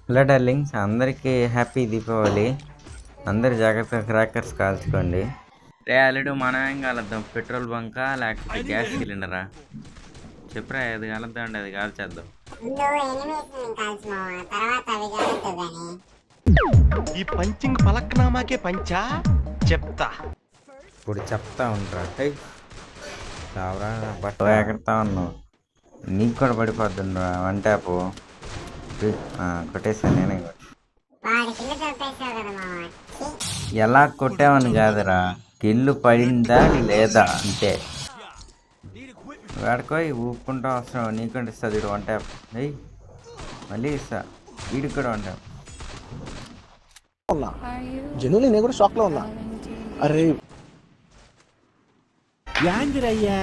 Hello darlings, అందరికీ happy Deepavali. అందరు జాగ్రత్తగా క్రాకర్స్ కాల్చుకోండి. రే అల్లుడు, మనం ఏం కాలుద్దాం? పెట్రోల్ బంకా లేకపోతే గ్యాస్ సిలిండరా? చెప్పురా, ఏది కాలుద్దాం అండి, అది కాల్చేద్దాం. ఈ పంచింగ్ పలక్నామాకే పంచా చెప్తా. ఇప్పుడు చెప్తా ఉంటా. రావరా, బట్టలు ఎగడతా ఉన్నావు. నీకు కూడా పడిపోతుండ్రా వన్ ట్యాప్. కొట్టేసాను నేనే. ఎలా కొట్టావని కాదురా, కిల్లు పడిందా లేదా అంతే. వాడుకోయి ఊపుకుంటా వస్తున్నావు. నీకంటే ఇస్తా వీడు వన్ ట్యాప్. మళ్ళీ ఇస్తా వీడికి కూడా వన్ ట్యాప్. జనులు నేను కూడా షాక్ లో ఉన్నా. అరే యాందిరయ్యా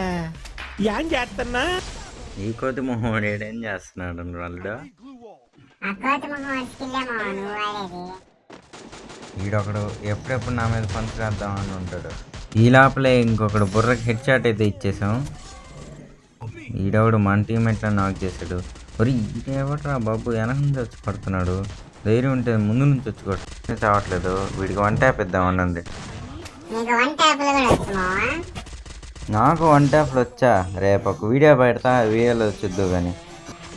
యాన్ చేస్తున్నా. ఈ కోతి మొహం ఏం చేస్తున్నాడు వాళ్ళు? వీడొకడు ఎప్పుడెప్పుడు నా మీద పంచుకేద్దామని ఉంటాడు. ఈ లోపలే ఇంకొకడు బుర్రకి హెడ్ షాట్ అయితే ఇచ్చేసాం. ఈడొకడు మన టీమేట్లో నాక్ చేశాడు. మరి ఇదేవట్రా బాబు, వెనక నుంచి వచ్చి పడుతున్నాడు. ధైర్యం ఉంటే ముందు నుంచి వచ్చి కొట్టు. చావట్లేదు. వీడికి వన్ ట్యాప్ ఇద్దామని ఉంది. నాకు వన్ ట్యాప్లు వచ్చా. రేపు ఒక వీడియో పెడతా, వీడియోలో చూద్దు కానీ.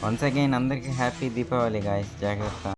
వన్స్ అగైన్ అందరికీ హ్యాపీ దీపావళి గాయ్స్. జాగ్రత్త.